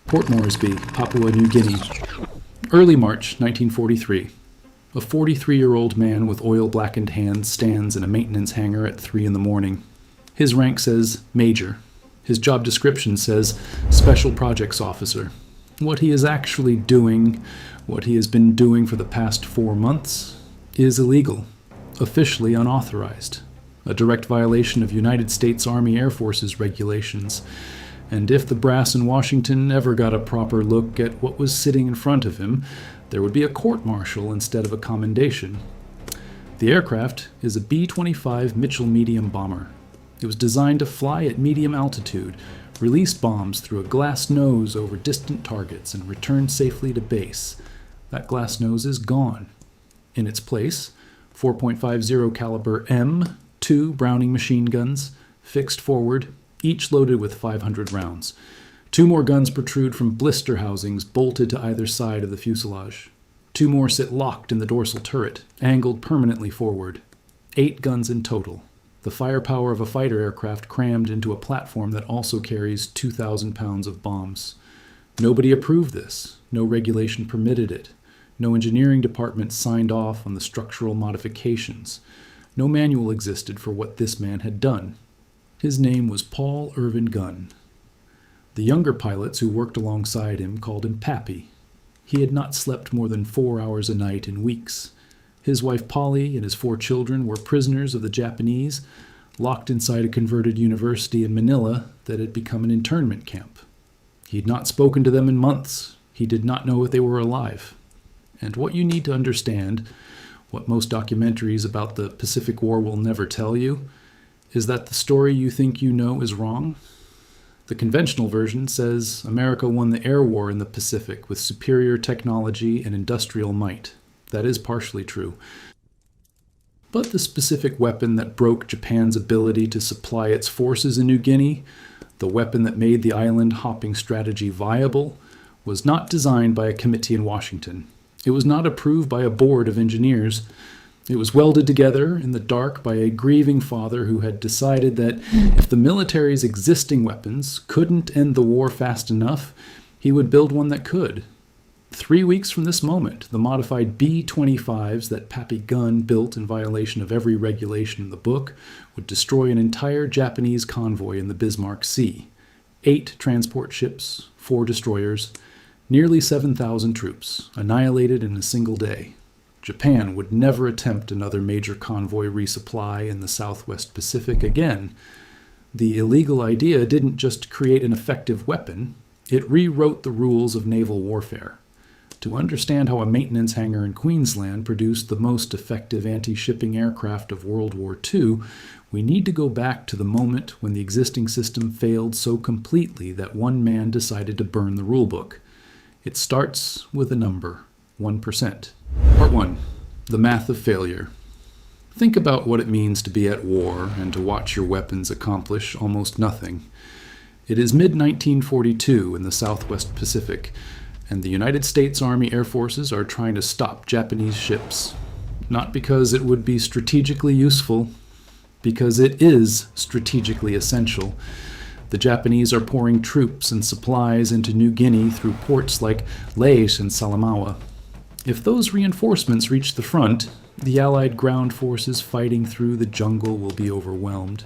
Port Moresby, Papua New Guinea. Early March 1943. A 43-year-old man with oil-blackened hands stands in a maintenance hangar at 3 in the morning. His rank says Major. His job description says Special Projects Officer. What he is actually doing, what he has been doing for the past 4 months, is illegal, officially unauthorized, a direct violation of United States Army Air Force's regulations. And if the brass in Washington ever got a proper look at what was sitting in front of him, there would be a court-martial instead of a commendation. The aircraft is a B-25 Mitchell medium bomber. It was designed to fly at medium altitude, release bombs through a glass nose over distant targets, and return safely to base. That glass nose is gone. In its place, 4.50 caliber M2 Browning machine guns, fixed forward, each loaded with 500 rounds. 2 more guns protrude from blister housings bolted to either side of the fuselage. 2 more sit locked in the dorsal turret, angled permanently forward. 8 guns in total. The firepower of a fighter aircraft crammed into a platform that also carries 2,000 pounds of bombs. Nobody approved this. No regulation permitted it. No engineering department signed off on the structural modifications. No manual existed for what this man had done. His name was Paul Irvin Gunn. The younger pilots who worked alongside him called him Pappy. He had not slept more than 4 hours a night in weeks. His wife Polly and his 4 children were prisoners of the Japanese, locked inside a converted university in Manila that had become an internment camp. He had not spoken to them in months. He did not know if they were alive. And what you need to understand, what most documentaries about the Pacific War will never tell you, is that the story you think you know is wrong. The conventional version says America won the air war in the Pacific with superior technology and industrial might. That is partially true. But the specific weapon that broke Japan's ability to supply its forces in New Guinea, the weapon that made the island-hopping strategy viable, was not designed by a committee in Washington. It was not approved by a board of engineers. It was welded together in the dark by a grieving father who had decided that if the military's existing weapons couldn't end the war fast enough, he would build one that could. 3 weeks from this moment, the modified B-25s that Pappy Gunn built in violation of every regulation in the book would destroy an entire Japanese convoy in the Bismarck Sea. 8 transport ships, 4 destroyers, nearly 7,000 troops, annihilated in a single day. Japan would never attempt another major convoy resupply in the Southwest Pacific again. The illegal idea didn't just create an effective weapon, it rewrote the rules of naval warfare. To understand how a maintenance hangar in Queensland produced the most effective anti-shipping aircraft of World War II, we need to go back to the moment when the existing system failed so completely that one man decided to burn the rulebook. It starts with a number, 1%. Part 1. The Math of Failure. Think about what it means to be at war and to watch your weapons accomplish almost nothing. It is mid-1942 in the Southwest Pacific, and the United States Army Air Forces are trying to stop Japanese ships. Not because it would be strategically useful, because it is strategically essential. The Japanese are pouring troops and supplies into New Guinea through ports like Laos and Salamaua. If those reinforcements reach the front, the Allied ground forces fighting through the jungle will be overwhelmed.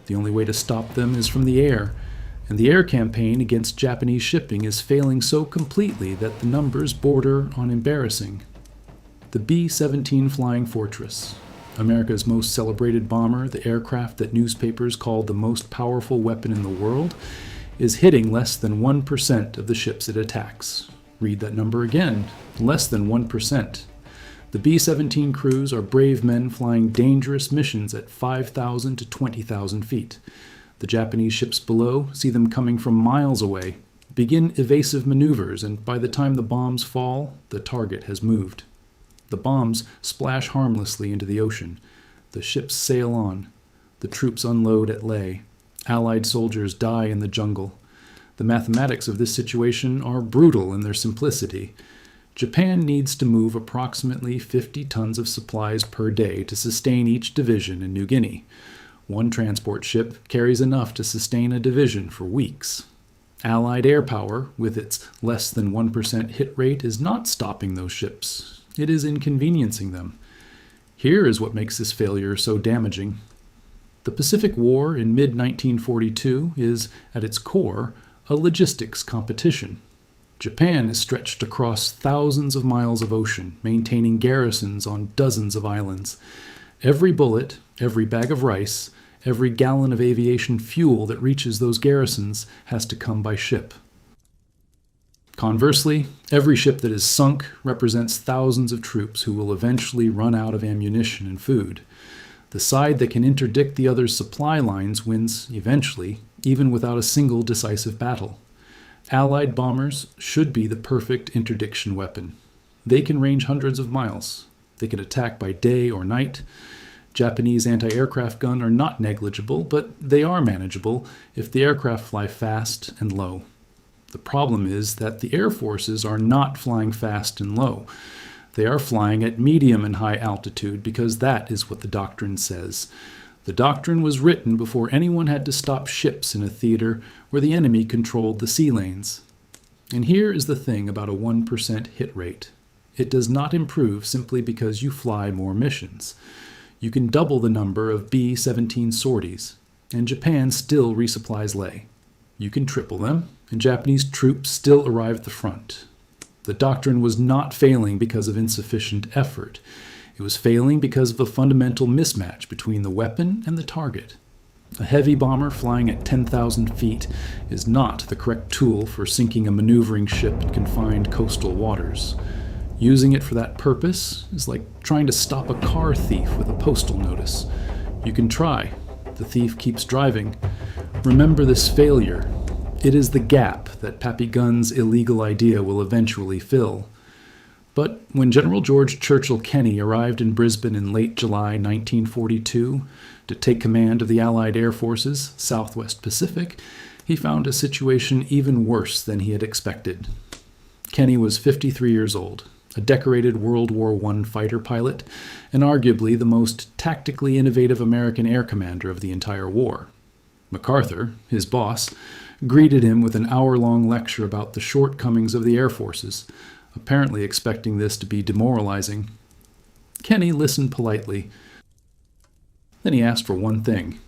The only way to stop them is from the air, and the air campaign against Japanese shipping is failing so completely that the numbers border on embarrassing. The B-17 Flying Fortress, America's most celebrated bomber, the aircraft that newspapers called the most powerful weapon in the world, is hitting less than 1% of the ships it attacks. Read that number again, less than 1%. The B-17 crews are brave men flying dangerous missions at 5,000 to 20,000 feet. The Japanese ships below see them coming from miles away, begin evasive maneuvers, and by the time the bombs fall, the target has moved. The bombs splash harmlessly into the ocean. The ships sail on. The troops unload at Lae. Allied soldiers die in the jungle. The mathematics of this situation are brutal in their simplicity. Japan needs to move approximately 50 tons of supplies per day to sustain each division in New Guinea. One transport ship carries enough to sustain a division for weeks. Allied air power, with its less than 1% hit rate, is not stopping those ships. It is inconveniencing them. Here is what makes this failure so damaging. The Pacific War in mid-1942 is, at its core, a logistics competition. Japan is stretched across thousands of miles of ocean, maintaining garrisons on dozens of islands. Every bullet, every bag of rice, every gallon of aviation fuel that reaches those garrisons has to come by ship. Conversely, every ship that is sunk represents thousands of troops who will eventually run out of ammunition and food. The side that can interdict the other's supply lines wins eventually, even without a single decisive battle. Allied bombers should be the perfect interdiction weapon. They can range hundreds of miles. They can attack by day or night. Japanese anti-aircraft guns are not negligible, but they are manageable if the aircraft fly fast and low. The problem is that the air forces are not flying fast and low. They are flying at medium and high altitude because that is what the doctrine says. The doctrine was written before anyone had to stop ships in a theater where the enemy controlled the sea lanes. And here is the thing about a 1% hit rate. It does not improve simply because you fly more missions. You can double the number of B-17 sorties, and Japan still resupplies Leh. You can triple them, and Japanese troops still arrive at the front. The doctrine was not failing because of insufficient effort. It was failing because of a fundamental mismatch between the weapon and the target. A heavy bomber flying at 10,000 feet is not the correct tool for sinking a maneuvering ship in confined coastal waters. Using it for that purpose is like trying to stop a car thief with a postal notice. You can try. The thief keeps driving. Remember this failure. It is the gap that Pappy Gunn's illegal idea will eventually fill. But when General George Churchill Kenny arrived in Brisbane in late July 1942 to take command of the Allied Air Forces, Southwest Pacific, he found a situation even worse than he had expected. Kenny was 53 years old, a decorated World War I fighter pilot, and arguably the most tactically innovative American air commander of the entire war. MacArthur, his boss, greeted him with an hour-long lecture about the shortcomings of the Air Forces, apparently expecting this to be demoralizing. Kenny listened politely. Then he asked for one thing: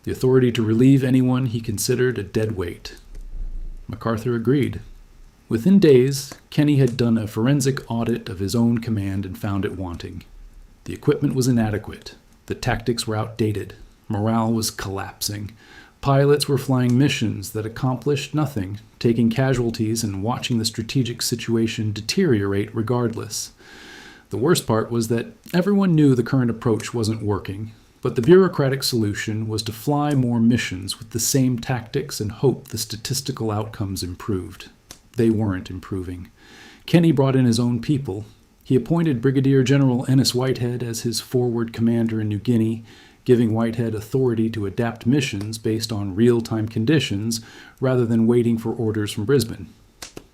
the authority to relieve anyone he considered a dead weight. MacArthur agreed. Within days, Kenny had done a forensic audit of his own command and found it wanting. The equipment was inadequate. The tactics were outdated. Morale was collapsing. Pilots were flying missions that accomplished nothing, taking casualties and watching the strategic situation deteriorate regardless. The worst part was that everyone knew the current approach wasn't working, but the bureaucratic solution was to fly more missions with the same tactics and hope the statistical outcomes improved. They weren't improving. Kenny brought in his own people. He appointed Brigadier General Ennis Whitehead as his forward commander in New Guinea, giving Whitehead authority to adapt missions based on real-time conditions rather than waiting for orders from Brisbane.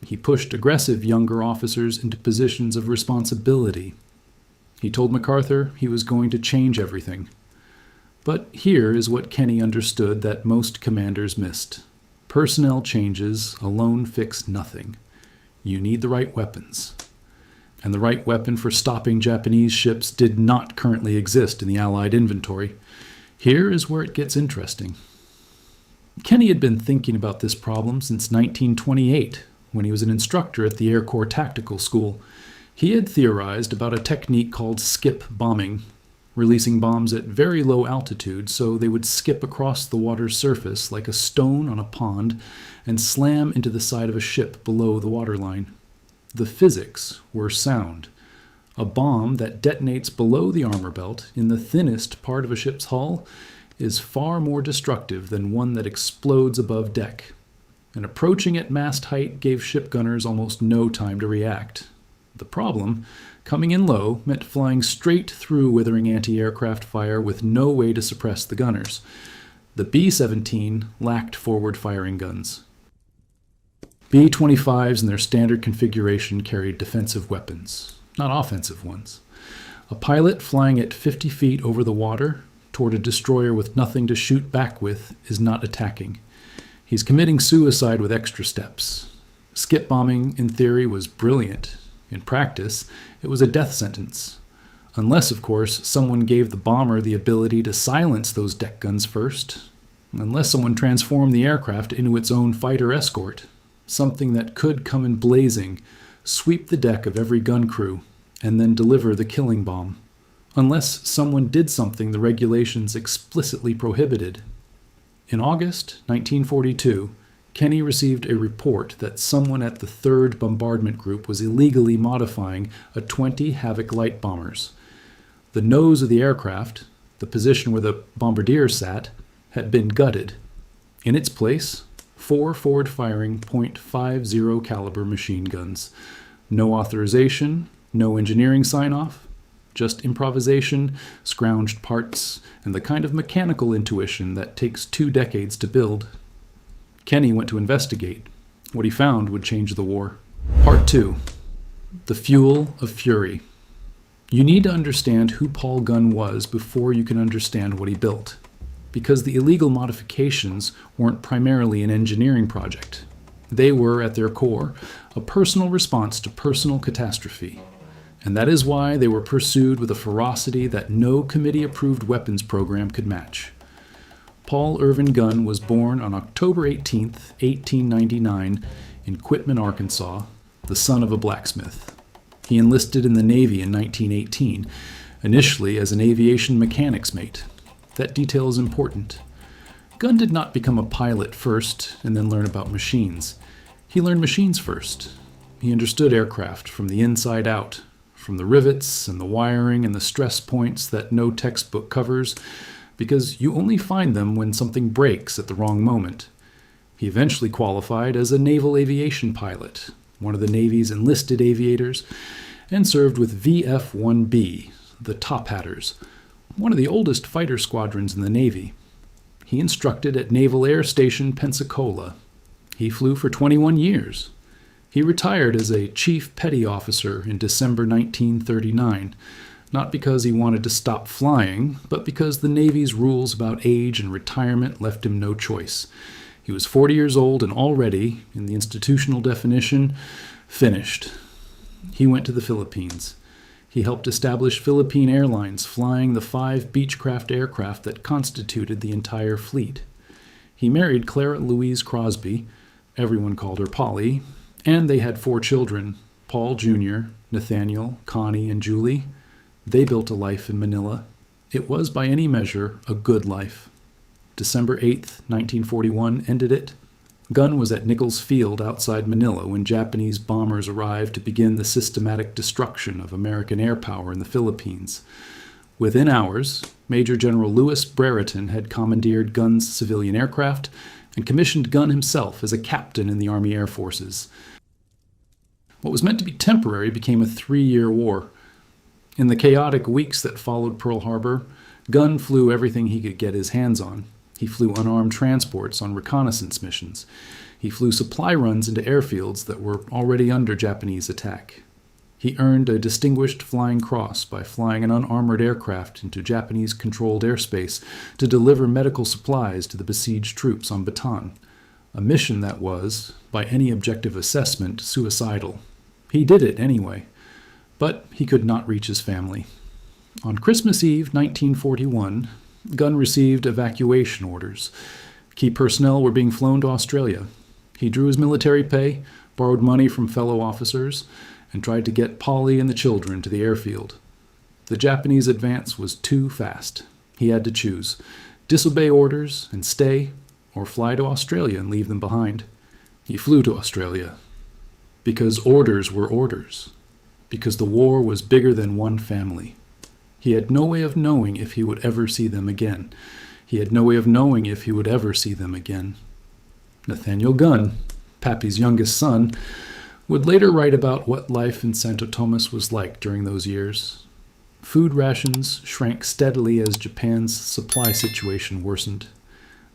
He pushed aggressive younger officers into positions of responsibility. He told MacArthur he was going to change everything. But here is what Kenny understood that most commanders missed. Personnel changes alone fix nothing. You need the right weapons. And the right weapon for stopping Japanese ships did not currently exist in the Allied inventory. Here is where it gets interesting. Kenny had been thinking about this problem since 1928, when he was an instructor at the Air Corps Tactical School. He had theorized about a technique called skip bombing, releasing bombs at very low altitude so they would skip across the water's surface like a stone on a pond and slam into the side of a ship below the waterline. The physics were sound. A bomb that detonates below the armor belt, in the thinnest part of a ship's hull, is far more destructive than one that explodes above deck. And approaching at mast height gave ship gunners almost no time to react. The problem, coming in low, meant flying straight through withering anti-aircraft fire with no way to suppress the gunners. The B-17 lacked forward-firing guns. B-25s in their standard configuration carried defensive weapons, not offensive ones. A pilot flying at 50 feet over the water toward a destroyer with nothing to shoot back with is not attacking. He's committing suicide with extra steps. Skip bombing, in theory, was brilliant. In practice, it was a death sentence. Unless, of course, someone gave the bomber the ability to silence those deck guns first. Unless someone transformed the aircraft into its own fighter escort. Something that could come in blazing, sweep the deck of every gun crew, and then deliver the killing bomb. Unless someone did something the regulations explicitly prohibited. In August 1942, Kenny received a report that someone at the 3rd Bombardment Group was illegally modifying a 20 Havoc light bombers. The nose of the aircraft, the position where the bombardier sat, had been gutted. In its place, 4 forward-firing .50 caliber machine guns. No authorization, no engineering sign-off, just improvisation, scrounged parts, and the kind of mechanical intuition that takes 2 decades to build. Kenny went to investigate. What he found would change the war. Part 2. The Fuel of Fury. You need to understand who Paul Gunn was before you can understand what he built, because the illegal modifications weren't primarily an engineering project. They were, at their core, a personal response to personal catastrophe, and that is why they were pursued with a ferocity that no committee-approved weapons program could match. Paul Irvin Gunn was born on October 18, 1899, in Quitman, Arkansas, the son of a blacksmith. He enlisted in the Navy in 1918, initially as an aviation mechanics mate. That detail is important. Gunn did not become a pilot first and then learn about machines. He learned machines first. He understood aircraft from the inside out, from the rivets and the wiring and the stress points that no textbook covers, because you only find them when something breaks at the wrong moment. He eventually qualified as a naval aviation pilot, one of the Navy's enlisted aviators, and served with VF-1B, the Top Hatters, one of the oldest fighter squadrons in the Navy. He instructed at Naval Air Station Pensacola. He flew for 21 years. He retired as a Chief Petty Officer in December 1939, not because he wanted to stop flying, but because the Navy's rules about age and retirement left him no choice. He was 40 years old and already, in the institutional definition, finished. He went to the Philippines. He helped establish Philippine Airlines, flying the 5 Beechcraft aircraft that constituted the entire fleet. He married Clara Louise Crosby, everyone called her Polly, and they had 4 children, Paul Jr., Nathaniel, Connie, and Julie. They built a life in Manila. It was, by any measure, a good life. December 8th, 1941 ended it. Gunn was at Nichols Field outside Manila when Japanese bombers arrived to begin the systematic destruction of American air power in the Philippines. Within hours, Major General Louis Brereton had commandeered Gunn's civilian aircraft and commissioned Gunn himself as a captain in the Army Air Forces. What was meant to be temporary became a 3-year war. In the chaotic weeks that followed Pearl Harbor, Gunn flew everything he could get his hands on. He flew unarmed transports on reconnaissance missions. He flew supply runs into airfields that were already under Japanese attack. He earned a Distinguished Flying Cross by flying an unarmored aircraft into Japanese-controlled airspace to deliver medical supplies to the besieged troops on Bataan, a mission that was, by any objective assessment, suicidal. He did it anyway, but he could not reach his family. On Christmas Eve, 1941, Gunn received evacuation orders. Key personnel were being flown to Australia. He drew his military pay, borrowed money from fellow officers, and tried to get Polly and the children to the airfield. The Japanese advance was too fast. He had to choose: disobey orders and stay, or fly to Australia and leave them behind. He flew to Australia. Because orders were orders. Because the war was bigger than one family. He had no way of knowing if he would ever see them again. He had no way of knowing if he would ever see them again. Nathaniel Gunn, Pappy's youngest son, would later write about what life in Santo Tomas was like during those years. Food rations shrank steadily as Japan's supply situation worsened.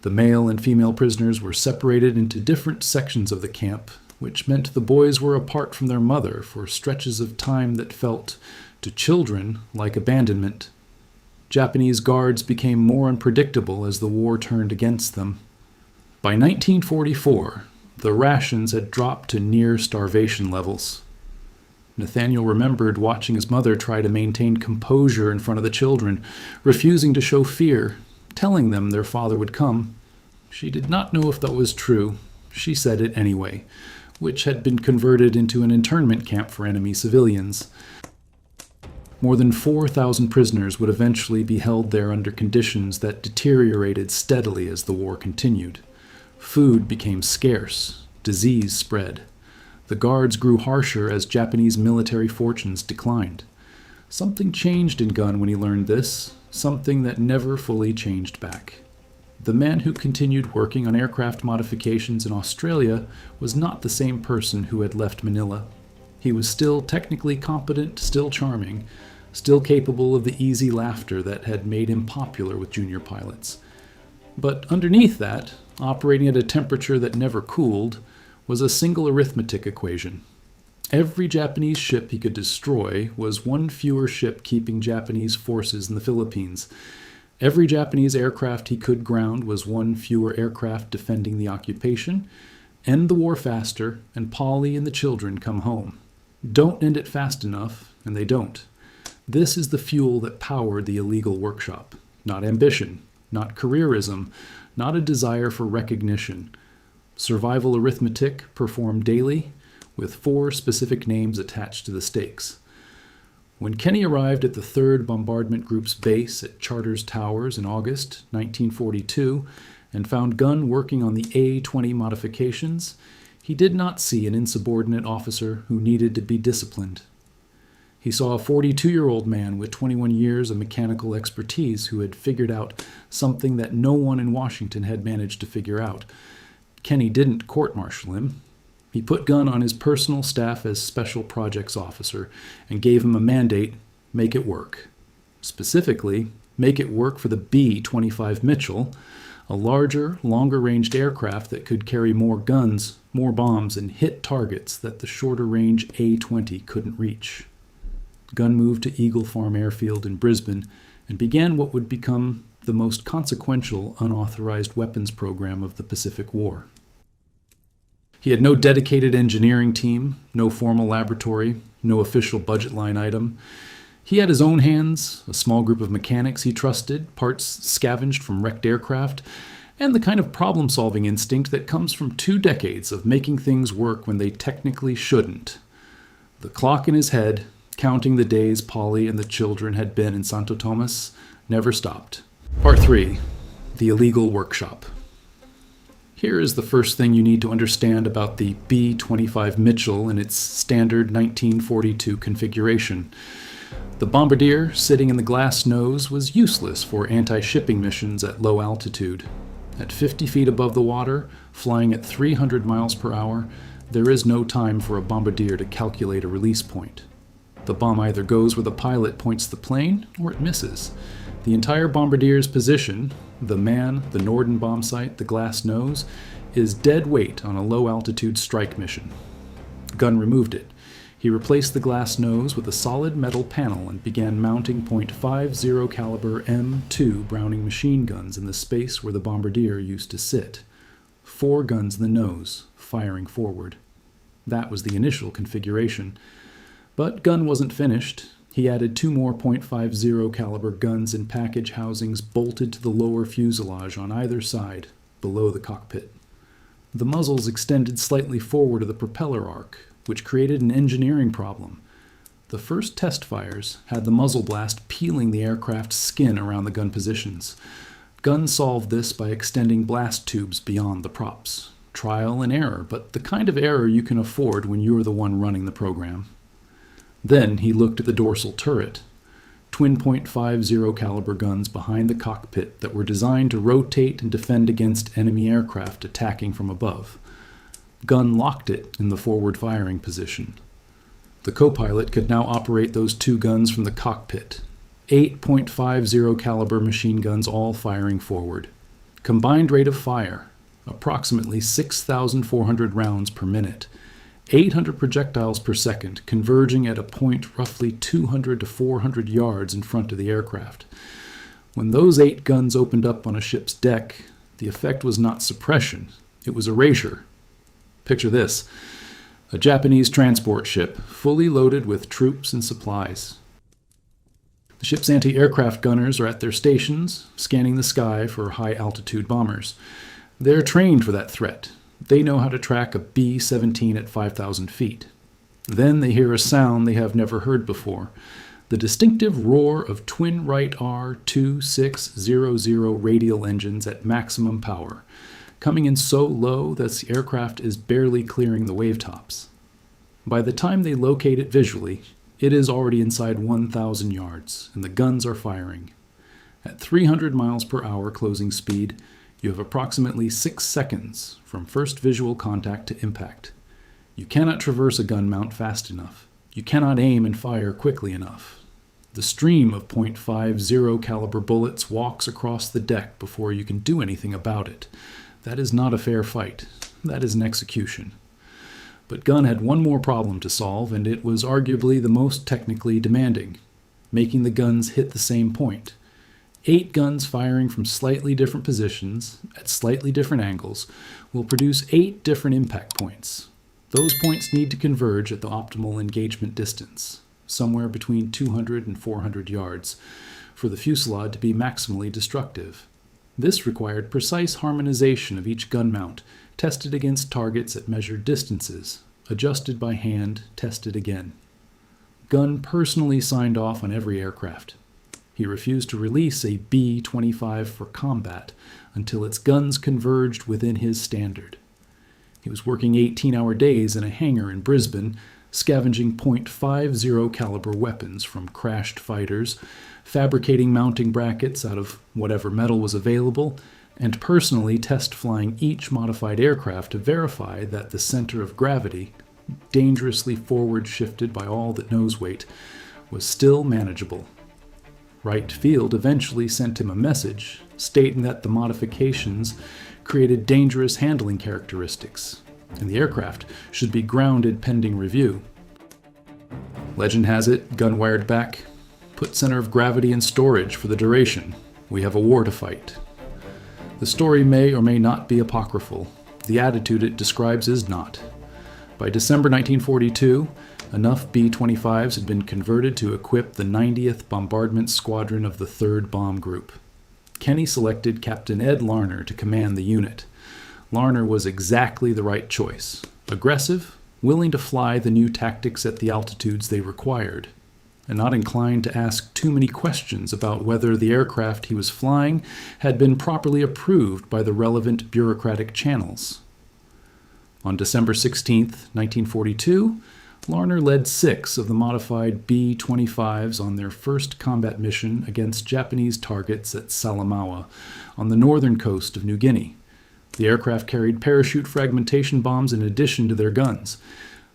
The male and female prisoners were separated into different sections of the camp, which meant the boys were apart from their mother for stretches of time that felt, to children, like abandonment. Japanese guards became more unpredictable as the war turned against them. By 1944, the rations had dropped to near starvation levels. Nathaniel remembered watching his mother try to maintain composure in front of the children, refusing to show fear, telling them their father would come. She did not know if that was true. She said it anyway, which had been converted into an internment camp for enemy civilians. More than 4,000 prisoners would eventually be held there under conditions that deteriorated steadily as the war continued. Food became scarce. Disease spread. The guards grew harsher as Japanese military fortunes declined. Something changed in Gunn when he learned this, something that never fully changed back. The man who continued working on aircraft modifications in Australia was not the same person who had left Manila. He was still technically competent, still charming, still capable of the easy laughter that had made him popular with junior pilots. But underneath that, operating at a temperature that never cooled, was a single arithmetic equation. Every Japanese ship he could destroy was one fewer ship keeping Japanese forces in the Philippines. Every Japanese aircraft he could ground was one fewer aircraft defending the occupation. End the war faster, and Polly and the children come home. Don't end it fast enough, and they don't. This is the fuel that powered the illegal workshop. Not ambition, not careerism, not a desire for recognition. Survival arithmetic performed daily, with 4 specific names attached to the stakes. When Kenny arrived at the 3rd Bombardment Group's base at Charters Towers in August 1942 and found Gunn working on the A-20 modifications, he did not see an insubordinate officer who needed to be disciplined. He saw a 42-year-old man with 21 years of mechanical expertise who had figured out something that no one in Washington had managed to figure out. Kenny didn't court-martial him. He put Gunn on his personal staff as Special Projects Officer and gave him a mandate: make it work. Specifically, make it work for the B-25 Mitchell, a larger, longer-ranged aircraft that could carry more guns, more bombs, and hit targets that the shorter-range A-20 couldn't reach. Gunn moved to Eagle Farm Airfield in Brisbane and began what would become the most consequential unauthorized weapons program of the Pacific War. He had no dedicated engineering team, no formal laboratory, no official budget line item. He had his own hands, a small group of mechanics he trusted, parts scavenged from wrecked aircraft, and the kind of problem-solving instinct that comes from 2 decades of making things work when they technically shouldn't. The clock in his head, counting the days Polly and the children had been in Santo Tomas, never stopped. Part 3. The Illegal Workshop. Here is the first thing you need to understand about the B-25 Mitchell in its standard 1942 configuration. The bombardier sitting in the glass nose was useless for anti-shipping missions at low altitude. At 50 feet above the water, flying at 300 miles per hour, there is no time for a bombardier to calculate a release point. The bomb either goes where the pilot points the plane, or it misses. The entire bombardier's position, the man, the Norden bomb sight, the glass nose, is dead weight on a low-altitude strike mission. Gunn removed it. He replaced the glass nose with a solid metal panel and began mounting .50 caliber M2 Browning machine guns in the space where the bombardier used to sit. 4 guns in the nose, firing forward. That was the initial configuration. But Gunn wasn't finished. He added 2 more .50 caliber guns in package housings bolted to the lower fuselage on either side, below the cockpit. The muzzles extended slightly forward of the propeller arc, which created an engineering problem. The first test fires had the muzzle blast peeling the aircraft's skin around the gun positions. Gunn solved this by extending blast tubes beyond the props. Trial and error, but the kind of error you can afford when you're the one running the program. Then he looked at the dorsal turret. Twin .50 caliber guns behind the cockpit that were designed to rotate and defend against enemy aircraft attacking from above. Gunn locked it in the forward firing position. The co-pilot could now operate those 2 guns from the cockpit. 8 .50 caliber machine guns all firing forward. Combined rate of fire, approximately 6,400 rounds per minute. 800 projectiles per second, converging at a point roughly 200 to 400 yards in front of the aircraft. When those 8 guns opened up on a ship's deck, The effect was not suppression, it was erasure. Picture this: a Japanese transport ship, fully loaded with troops and supplies. The ship's anti-aircraft gunners are at their stations, scanning the sky for high-altitude bombers. They're trained for that threat. They know how to track a B-17 at 5,000 feet. Then they hear a sound they have never heard before: the distinctive roar of twin Wright R-2600 radial engines at maximum power, coming in so low that the aircraft is barely clearing the wavetops. By the time they locate it visually, it is already inside 1,000 yards, and the guns are firing. At 300 miles per hour closing speed, you have approximately 6 seconds from first visual contact to impact. You cannot traverse a gun mount fast enough. You cannot aim and fire quickly enough. The stream of .50 caliber bullets walks across the deck before you can do anything about it. That is not a fair fight. That is an execution. But Gunn had one more problem to solve, and it was arguably the most technically demanding: making the guns hit the same point. 8 guns firing from slightly different positions, at slightly different angles, will produce 8 different impact points. Those points need to converge at the optimal engagement distance, somewhere between 200 and 400 yards, for the fuselage to be maximally destructive. This required precise harmonization of each gun mount, tested against targets at measured distances, adjusted by hand, tested again. Gunn personally signed off on every aircraft. He refused to release a B-25 for combat until its guns converged within his standard. He was working 18-hour days in a hangar in Brisbane, scavenging .50 caliber weapons from crashed fighters, fabricating mounting brackets out of whatever metal was available, and personally test flying each modified aircraft to verify that the center of gravity, dangerously forward shifted by all that nose weight, was still manageable. Wright Field eventually sent him a message stating that the modifications created dangerous handling characteristics, and the aircraft should be grounded pending review. Legend has it, Gunn wired back, "Put center of gravity in storage for the duration. We have a war to fight." The story may or may not be apocryphal. The attitude it describes is not. By December 1942, enough B-25s had been converted to equip the 90th Bombardment Squadron of the 3rd Bomb Group. Kenny selected Captain Ed Larner to command the unit. Larner was exactly the right choice: aggressive, willing to fly the new tactics at the altitudes they required, and not inclined to ask too many questions about whether the aircraft he was flying had been properly approved by the relevant bureaucratic channels. On December 16, 1942, Larner led 6 of the modified B-25s on their first combat mission against Japanese targets at Salamaua, on the northern coast of New Guinea. The aircraft carried parachute fragmentation bombs in addition to their guns.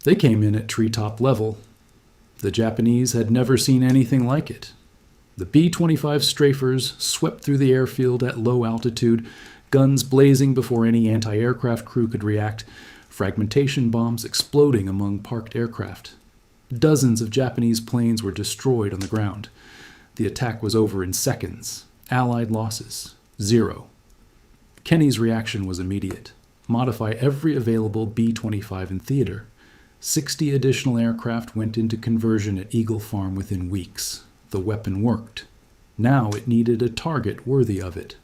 They came in at treetop level. The Japanese had never seen anything like it. The B-25 strafers swept through the airfield at low altitude, guns blazing before any anti-aircraft crew could react, fragmentation bombs exploding among parked aircraft. Dozens of Japanese planes were destroyed on the ground. The attack was over in seconds. Allied losses, 0. Kenny's reaction was immediate: modify every available B-25 in theater. 60 additional aircraft went into conversion at Eagle Farm within weeks. The weapon worked. Now it needed a target worthy of it.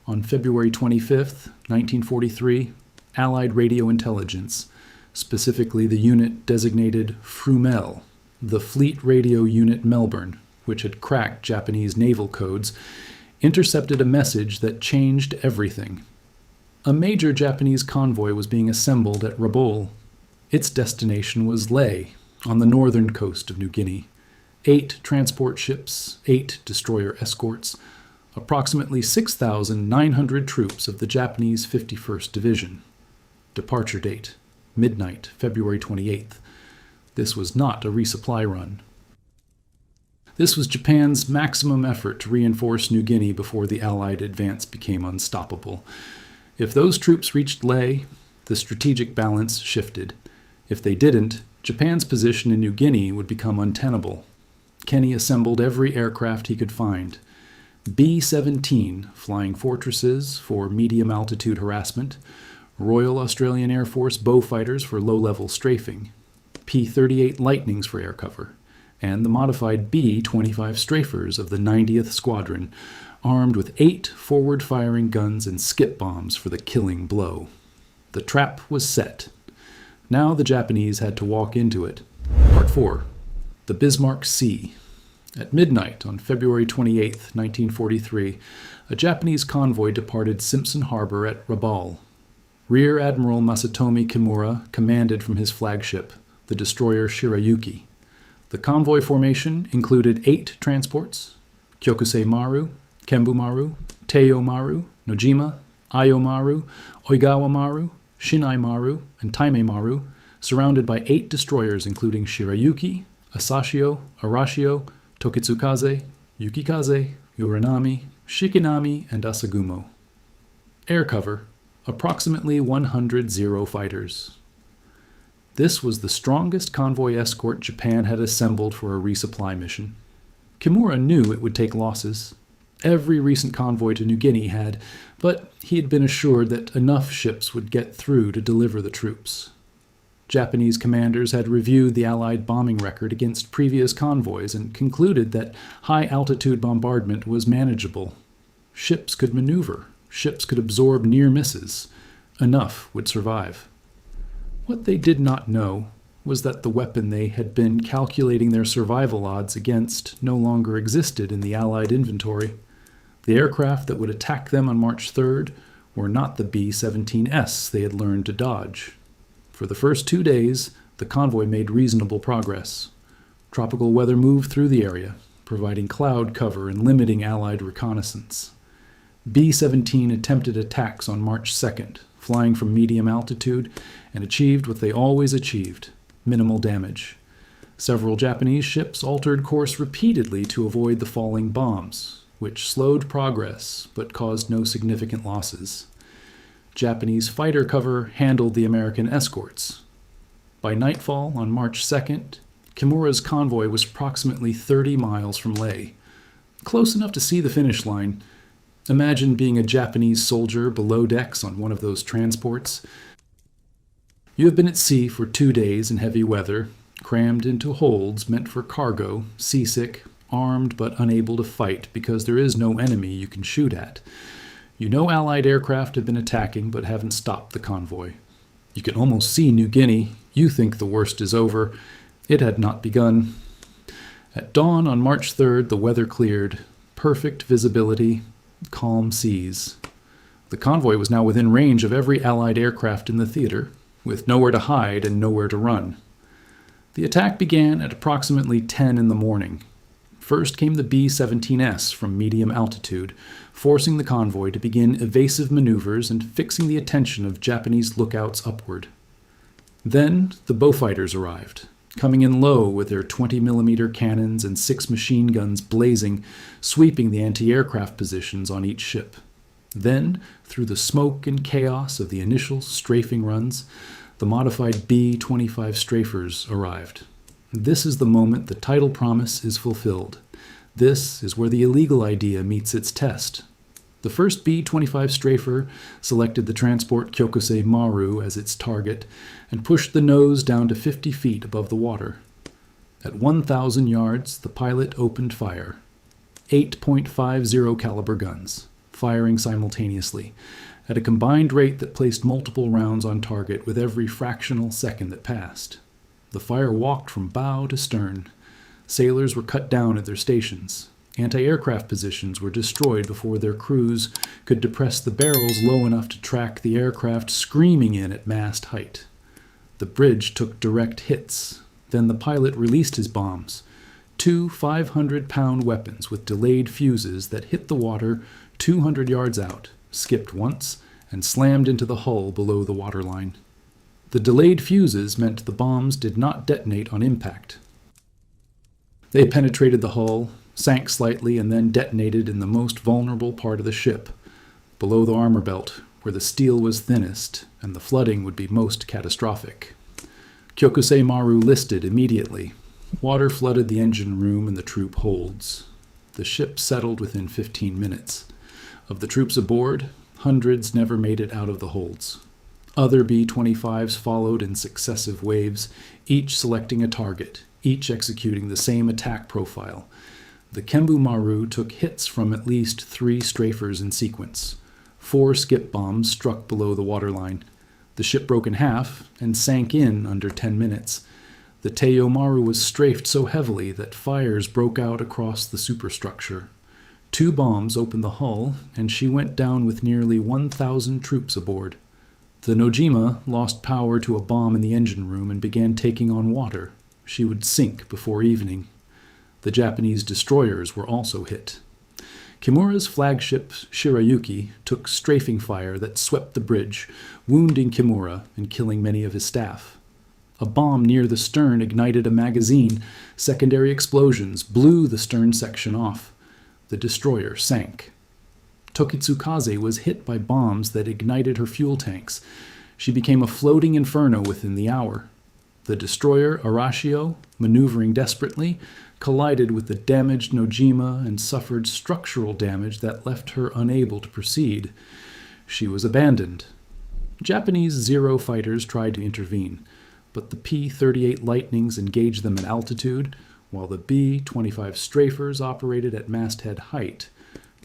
On February 25, 1943, Allied radio intelligence, specifically the unit designated Frumell, the Fleet Radio Unit Melbourne, which had cracked Japanese naval codes, intercepted a message that changed everything. A major Japanese convoy was being assembled at Rabaul. Its destination was Lae, on the northern coast of New Guinea. 8 transport ships, 8 destroyer escorts, approximately 6,900 troops of the Japanese 51st Division. Departure date: midnight, February 28th. This was not a resupply run. This was Japan's maximum effort to reinforce New Guinea before the Allied advance became unstoppable. If those troops reached Lae, the strategic balance shifted. If they didn't, Japan's position in New Guinea would become untenable. Kenny assembled every aircraft he could find. B-17, flying fortresses for medium-altitude harassment, Royal Australian Air Force Beaufighters for low-level strafing, P-38 Lightnings for air cover, and the modified B-25 Strafers of the 90th Squadron, armed with 8 forward-firing guns and skip bombs for the killing blow. The trap was set. Now the Japanese had to walk into it. Part 4. The Bismarck Sea. At midnight on February 28, 1943, a Japanese convoy departed Simpson Harbor at Rabaul. Rear Admiral Masatomi Kimura commanded from his flagship, the destroyer Shirayuki. The convoy formation included 8 transports: Kyokusei Maru, Kembu Maru, Teiyo Maru, Nojima, Ayo Maru, Oigawa Maru, Shinai Maru, and Taime Maru, surrounded by 8 destroyers including Shirayuki, Asashio, Arashio, Tokitsukaze, Yukikaze, Uranami, Shikinami, and Asagumo. Air cover, approximately 100 Zero fighters. This was the strongest convoy escort Japan had assembled for a resupply mission. Kimura knew it would take losses. Every recent convoy to New Guinea had, but he had been assured that enough ships would get through to deliver the troops. Japanese commanders had reviewed the Allied bombing record against previous convoys and concluded that high-altitude bombardment was manageable. Ships could maneuver. Ships could absorb near misses. Enough would survive. What they did not know was that the weapon they had been calculating their survival odds against no longer existed in the Allied inventory. The aircraft that would attack them on March 3rd were not the B-17S they had learned to dodge. For the first 2 days, the convoy made reasonable progress. Tropical weather moved through the area, providing cloud cover and limiting Allied reconnaissance. B-17 attempted attacks on March 2nd, flying from medium altitude, and achieved what they always achieved: minimal damage. Several Japanese ships altered course repeatedly to avoid the falling bombs, which slowed progress but caused no significant losses. Japanese fighter cover handled the American escorts. By nightfall on March 2nd, Kimura's convoy was approximately 30 miles from Leh. Close enough to see the finish line. Imagine being a Japanese soldier below decks on one of those transports. You have been at sea for 2 days in heavy weather, crammed into holds meant for cargo, seasick, armed but unable to fight because there is no enemy you can shoot at. You know Allied aircraft have been attacking but haven't stopped the convoy. You can almost see New Guinea. You think the worst is over. It had not begun. At dawn on March 3rd, the weather cleared. Perfect visibility, calm seas. The convoy was now within range of every Allied aircraft in the theater, with nowhere to hide and nowhere to run. The attack began at approximately 10 in the morning. First came the B-17S from medium altitude, forcing the convoy to begin evasive maneuvers and fixing the attention of Japanese lookouts upward. Then the Beaufighters arrived, coming in low with their 20mm cannons and 6 machine guns blazing, sweeping the anti-aircraft positions on each ship. Then, through the smoke and chaos of the initial strafing runs, the modified B-25 Strafers arrived. This is the moment the title promise is fulfilled. This is where the illegal idea meets its test. The first B-25 Strafer selected the transport Kyokusei Maru as its target and pushed the nose down to 50 feet above the water. At 1,000 yards, the pilot opened fire. 8.50 caliber guns, firing simultaneously, at a combined rate that placed multiple rounds on target with every fractional second that passed. The fire walked from bow to stern. Sailors were cut down at their stations. Anti-aircraft positions were destroyed before their crews could depress the barrels low enough to track the aircraft screaming in at mast height. The bridge took direct hits. Then the pilot released his bombs, 2 500-pound weapons with delayed fuses that hit the water 200 yards out, skipped once, and slammed into the hull below the waterline. The delayed fuses meant the bombs did not detonate on impact. They penetrated the hull, sank slightly, and then detonated in the most vulnerable part of the ship, below the armor belt, where the steel was thinnest and the flooding would be most catastrophic. Kyokusei Maru listed immediately. Water flooded the engine room and the troop holds. The ship settled within 15 minutes. Of the troops aboard, hundreds never made it out of the holds. Other B-25s followed in successive waves, each selecting a target, each executing the same attack profile. The Kembu Maru took hits from at least 3 strafers in sequence. 4 skip bombs struck below the waterline. The ship broke in half and sank in under 10 minutes. The Teiyo Maru was strafed so heavily that fires broke out across the superstructure. 2 bombs opened the hull, and she went down with nearly 1,000 troops aboard. The Nojima lost power to a bomb in the engine room and began taking on water. She would sink before evening. The Japanese destroyers were also hit. Kimura's flagship Shirayuki took strafing fire that swept the bridge, wounding Kimura and killing many of his staff. A bomb near the stern ignited a magazine. Secondary explosions blew the stern section off. The destroyer sank. Tokitsukaze was hit by bombs that ignited her fuel tanks. She became a floating inferno within the hour. The destroyer Arashio, maneuvering desperately, collided with the damaged Nojima and suffered structural damage that left her unable to proceed. She was abandoned. Japanese Zero fighters tried to intervene, but the P-38 Lightnings engaged them at altitude, while the B-25 strafers operated at masthead height,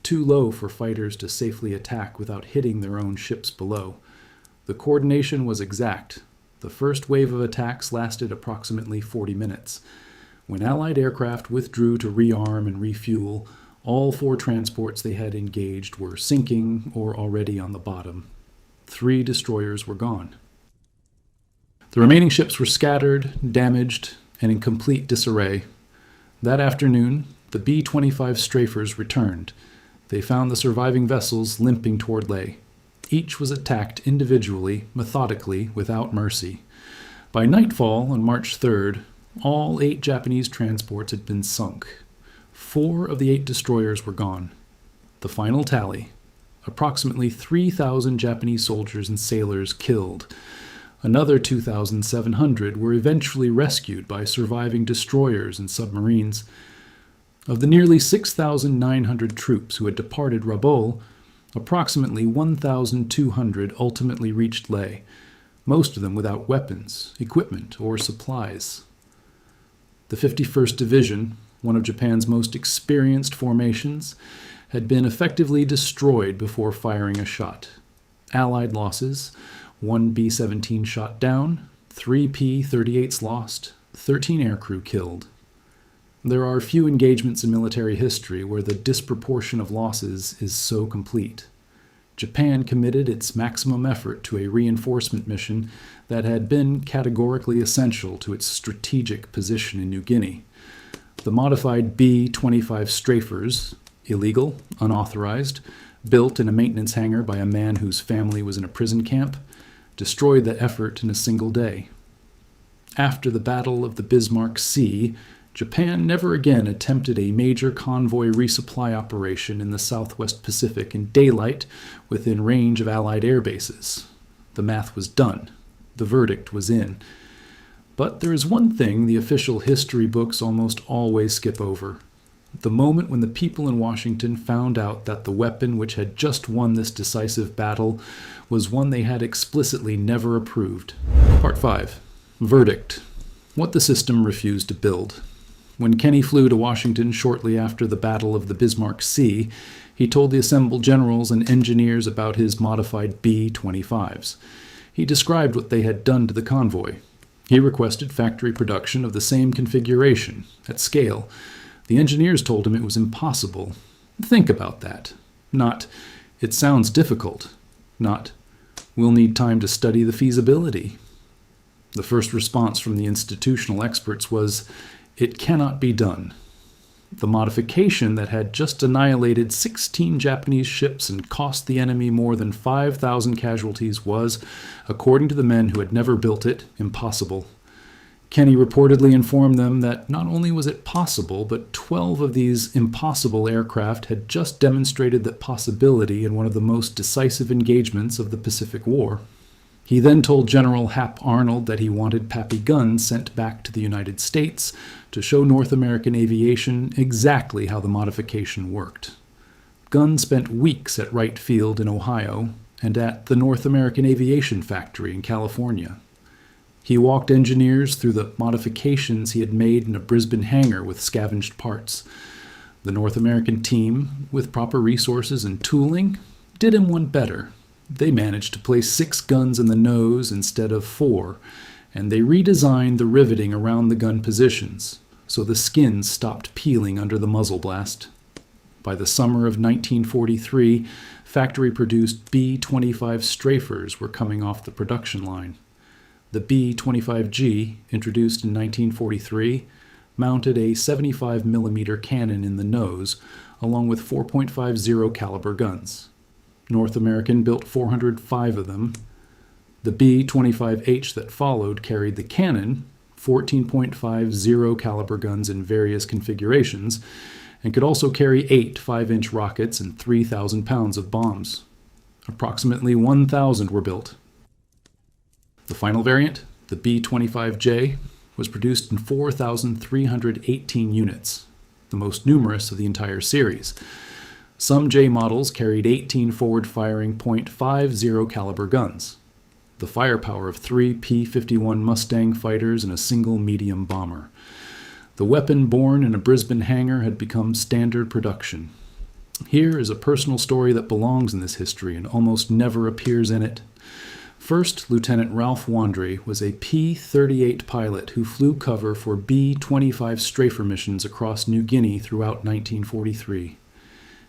too low for fighters to safely attack without hitting their own ships below. The coordination was exact. The first wave of attacks lasted approximately 40 minutes. When Allied aircraft withdrew to rearm and refuel, all 4 transports they had engaged were sinking or already on the bottom. 3 destroyers were gone. The remaining ships were scattered, damaged, and in complete disarray. That afternoon, the B-25 strafers returned. They found the surviving vessels limping toward Leh. Each was attacked individually, methodically, without mercy. By nightfall on March 3rd, all 8 Japanese transports had been sunk. 4 of the 8 destroyers were gone. The final tally: approximately 3,000 Japanese soldiers and sailors killed. Another 2,700 were eventually rescued by surviving destroyers and submarines. Of the nearly 6,900 troops who had departed Rabaul, approximately 1,200 ultimately reached Leh, most of them without weapons, equipment, or supplies. The 51st Division, one of Japan's most experienced formations, had been effectively destroyed before firing a shot. Allied losses: 1 B-17 shot down, 3 P-38s lost, 13 aircrew killed. There are few engagements in military history where the disproportion of losses is so complete. Japan committed its maximum effort to a reinforcement mission that had been categorically essential to its strategic position in New Guinea. The modified B-25 strafers, illegal, unauthorized, built in a maintenance hangar by a man whose family was in a prison camp, destroyed the effort in a single day. After the Battle of the Bismarck Sea, Japan never again attempted a major convoy resupply operation in the Southwest Pacific in daylight within range of Allied air bases. The math was done. The verdict was in. But there is one thing the official history books almost always skip over: the moment when the people in Washington found out that the weapon which had just won this decisive battle was one they had explicitly never approved. Part 5. Verdict. What the system refused to build. When Kenny flew to Washington shortly after the Battle of the Bismarck Sea, he told the assembled generals and engineers about his modified B-25s. He described what they had done to the convoy. He requested factory production of the same configuration, at scale. The engineers told him it was impossible. Think about that. Not, "It sounds difficult." Not, "We'll need time to study the feasibility." The first response from the institutional experts was, "It cannot be done." The modification that had just annihilated 16 Japanese ships and cost the enemy more than 5,000 casualties was, according to the men who had never built it, impossible. Kenny reportedly informed them that not only was it possible, but 12 of these impossible aircraft had just demonstrated that possibility in one of the most decisive engagements of the Pacific War. He then told General Hap Arnold that he wanted Pappy guns sent back to the United States to show North American aviation exactly how the modification worked. Gunn spent weeks at Wright Field in Ohio and at the North American Aviation Factory in California. He walked engineers through the modifications he had made in a Brisbane hangar with scavenged parts. The North American team, with proper resources and tooling, did him one better. They managed to place 6 guns in the nose instead of 4, and they redesigned the riveting around the gun positions, so the skins stopped peeling under the muzzle blast. By the summer of 1943, factory-produced B-25 strafers were coming off the production line. The B-25G, introduced in 1943, mounted a 75mm cannon in the nose, along with 4.50 caliber guns. North American built 405 of them. The B-25H that followed carried the cannon, 14.50 caliber guns in various configurations, and could also carry 8 5-inch rockets and 3,000 pounds of bombs. Approximately 1,000 were built. The final variant, the B-25J, was produced in 4,318 units, the most numerous of the entire series. Some J models carried 18 forward-firing .50 caliber guns, the firepower of 3 P-51 Mustang fighters and a single medium bomber. The weapon born in a Brisbane hangar had become standard production. Here is a personal story that belongs in this history and almost never appears in it. First Lieutenant Ralph Wandry was a P-38 pilot who flew cover for B-25 strafer missions across New Guinea throughout 1943.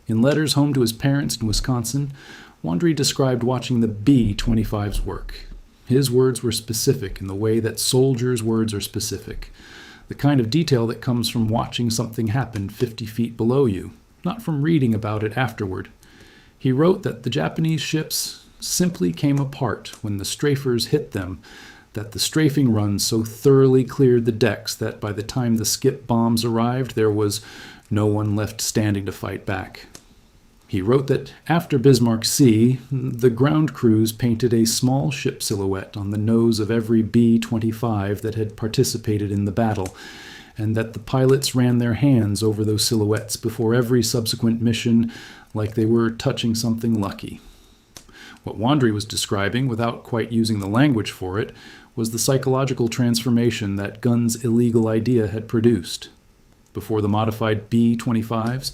In letters home to his parents in Wisconsin, Wandry described watching the B-25's work. His words were specific in the way that soldiers' words are specific, the kind of detail that comes from watching something happen 50 feet below you, not from reading about it afterward. He wrote that the Japanese ships simply came apart when the strafers hit them, that the strafing runs so thoroughly cleared the decks that by the time the skip bombs arrived, there was no one left standing to fight back. He wrote that after Bismarck Sea, the ground crews painted a small ship silhouette on the nose of every B-25 that had participated in the battle, and that the pilots ran their hands over those silhouettes before every subsequent mission like they were touching something lucky. What Wandry was describing, without quite using the language for it, was the psychological transformation that Gunn's illegal idea had produced. Before the modified B-25s,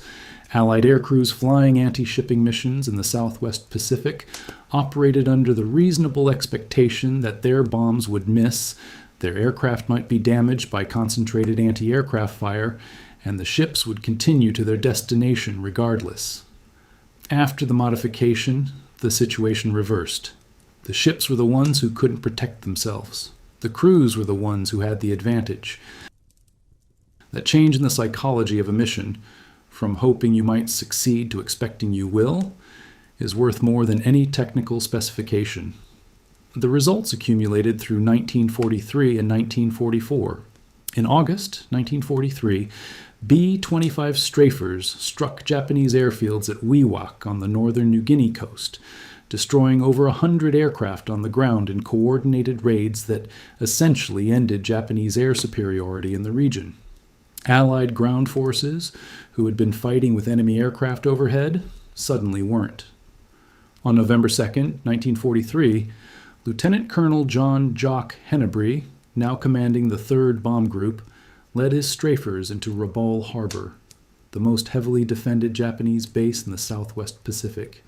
Allied air crews flying anti-shipping missions in the Southwest Pacific operated under the reasonable expectation that their bombs would miss, their aircraft might be damaged by concentrated anti-aircraft fire, and the ships would continue to their destination regardless. After the modification, the situation reversed. The ships were the ones who couldn't protect themselves. The crews were the ones who had the advantage. That change in the psychology of a mission, from hoping you might succeed to expecting you will, is worth more than any technical specification. The results accumulated through 1943 and 1944. In August 1943, B-25 strafers struck Japanese airfields at Wewak on the northern New Guinea coast, destroying over 100 aircraft on the ground in coordinated raids that essentially ended Japanese air superiority in the region. Allied ground forces, who had been fighting with enemy aircraft overhead, suddenly weren't. On November 2, 1943, Lieutenant Colonel John Jock Hennebree, now commanding the 3rd Bomb Group, led his strafers into Rabaul Harbor, the most heavily defended Japanese base in the Southwest Pacific.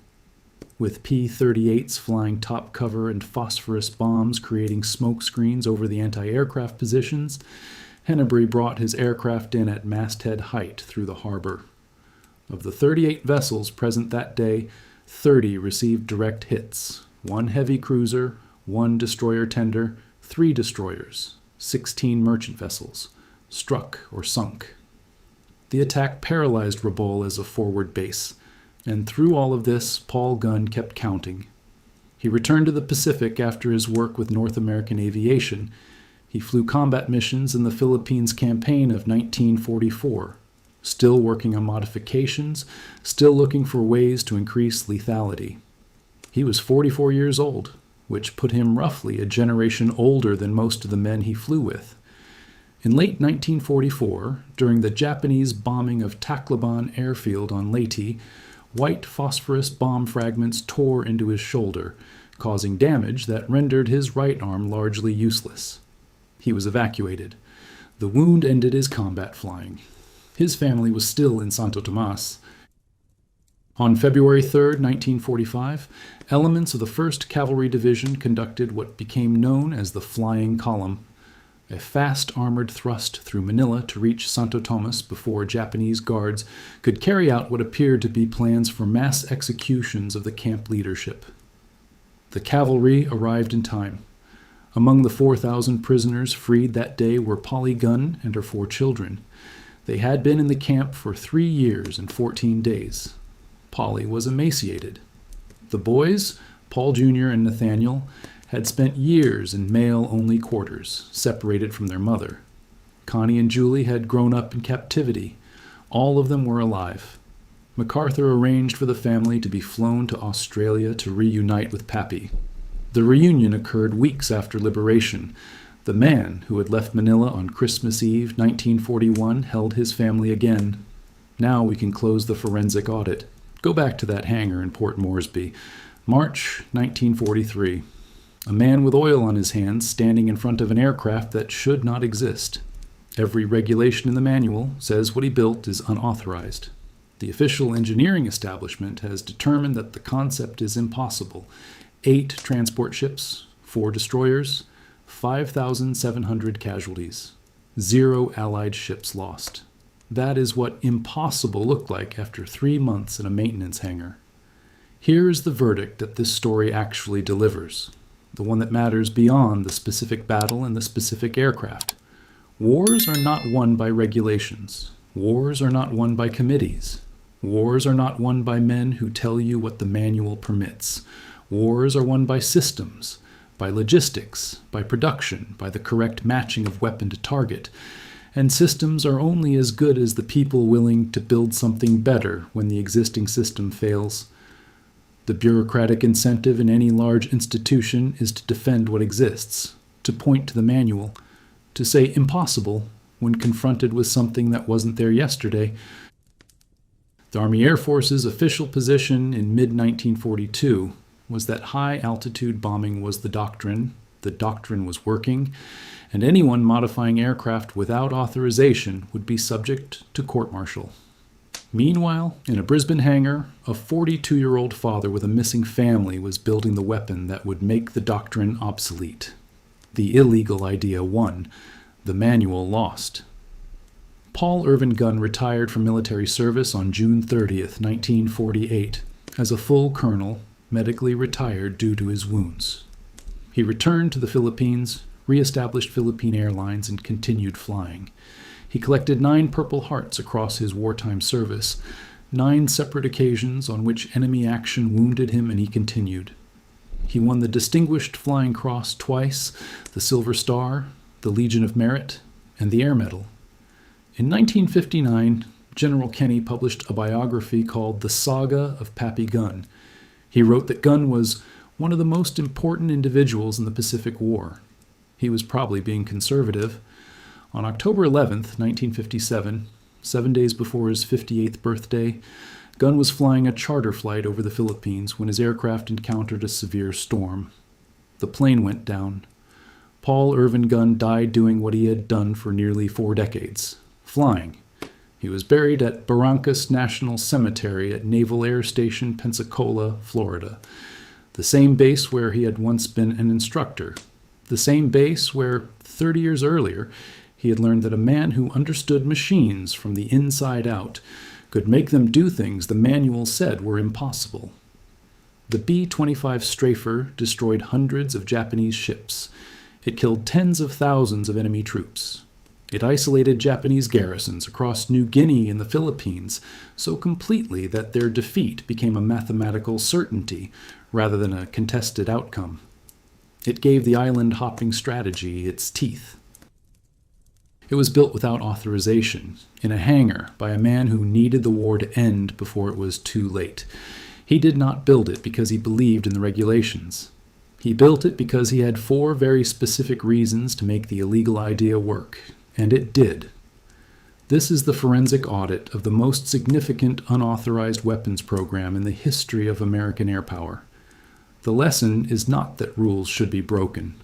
With P-38s flying top cover and phosphorus bombs creating smoke screens over the anti-aircraft positions, Hennebree brought his aircraft in at masthead height through the harbor. Of the 38 vessels present that day, 30 received direct hits, 1 heavy cruiser, 1 destroyer tender, 3 destroyers, 16 merchant vessels, struck or sunk. The attack paralyzed Rabaul as a forward base, and through all of this, Paul Gunn kept counting. He returned to the Pacific after his work with North American Aviation. He flew combat missions in the Philippines campaign of 1944, still working on modifications, still looking for ways to increase lethality. He was 44 years old, which put him roughly a generation older than most of the men he flew with. In late 1944, during the Japanese bombing of Tacloban airfield on Leyte, white phosphorus bomb fragments tore into his shoulder, causing damage that rendered his right arm largely useless. He was evacuated. The wound ended his combat flying. His family was still in Santo Tomas. On February 3, 1945, elements of the 1st Cavalry Division conducted what became known as the Flying Column, a fast armored thrust through Manila to reach Santo Tomas before Japanese guards could carry out what appeared to be plans for mass executions of the camp leadership. The cavalry arrived in time. Among the 4,000 prisoners freed that day were Polly Gunn and her 4 children. They had been in the camp for 3 years and 14 days. Polly was emaciated. The boys, Paul Jr. and Nathaniel, had spent years in male-only quarters, separated from their mother. Connie and Julie had grown up in captivity. All of them were alive. MacArthur arranged for the family to be flown to Australia to reunite with Pappy. The reunion occurred weeks after liberation. The man who had left Manila on Christmas Eve, 1941, held his family again. Now we can close the forensic audit. Go back to that hangar in Port Moresby. March 1943. A man with oil on his hands standing in front of an aircraft that should not exist. Every regulation in the manual says what he built is unauthorized. The official engineering establishment has determined that the concept is impossible. 8 transport ships, 4 destroyers, 5,700 casualties, 0 Allied ships lost. That is what impossible looked like after 3 months in a maintenance hangar. Here is the verdict that this story actually delivers, the one that matters beyond the specific battle and the specific aircraft. Wars are not won by regulations. Wars are not won by committees. Wars are not won by men who tell you what the manual permits. Wars are won by systems, by logistics, by production, by the correct matching of weapon to target. And systems are only as good as the people willing to build something better when the existing system fails. The bureaucratic incentive in any large institution is to defend what exists, to point to the manual, to say impossible when confronted with something that wasn't there yesterday. The Army Air Force's official position in mid-1942 was that high-altitude bombing was the doctrine was working, and anyone modifying aircraft without authorization would be subject to court-martial. Meanwhile, in a Brisbane hangar, a 42-year-old father with a missing family was building the weapon that would make the doctrine obsolete. The illegal idea won. The manual lost. Paul Irvin Gunn retired from military service on June 30th, 1948, as a full colonel, medically retired due to his wounds. He returned to the Philippines, re-established Philippine Airlines, and continued flying. He collected 9 Purple Hearts across his wartime service, 9 separate occasions on which enemy action wounded him, and he continued. He won the Distinguished Flying Cross twice, the Silver Star, the Legion of Merit, and the Air Medal. In 1959, General Kenny published a biography called The Saga of Pappy Gunn. He wrote that Gunn was one of the most important individuals in the Pacific War. He was probably being conservative. On October 11th, 1957, 7 days before his 58th birthday, Gunn was flying a charter flight over the Philippines when his aircraft encountered a severe storm. The plane went down. Paul Irvin Gunn died doing what he had done for nearly 4 decades, flying. He was buried at Barrancas National Cemetery at Naval Air Station, Pensacola, Florida, the same base where he had once been an instructor, the same base where, 30 years earlier, he had learned that a man who understood machines from the inside out could make them do things the manual said were impossible. The B-25 Strafer destroyed hundreds of Japanese ships. It killed tens of thousands of enemy troops. It isolated Japanese garrisons across New Guinea and the Philippines so completely that their defeat became a mathematical certainty rather than a contested outcome. It gave the island-hopping strategy its teeth. It was built without authorization, in a hangar, by a man who needed the war to end before it was too late. He did not build it because he believed in the regulations. He built it because he had 4 very specific reasons to make the illegal idea work, and it did. This is the forensic audit of the most significant unauthorized weapons program in the history of American air power. The lesson is not that rules should be broken.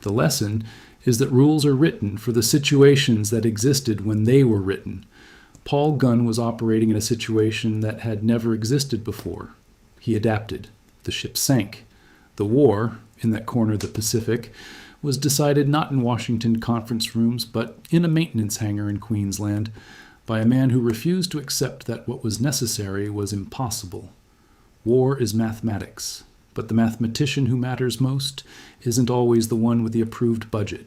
The lesson is that rules are written for the situations that existed when they were written. Paul Gunn was operating in a situation that had never existed before. He adapted. The ship sank. The war, in that corner of the Pacific, was decided not in Washington conference rooms, but in a maintenance hangar in Queensland, by a man who refused to accept that what was necessary was impossible. War is mathematics, but the mathematician who matters most isn't always the one with the approved budget.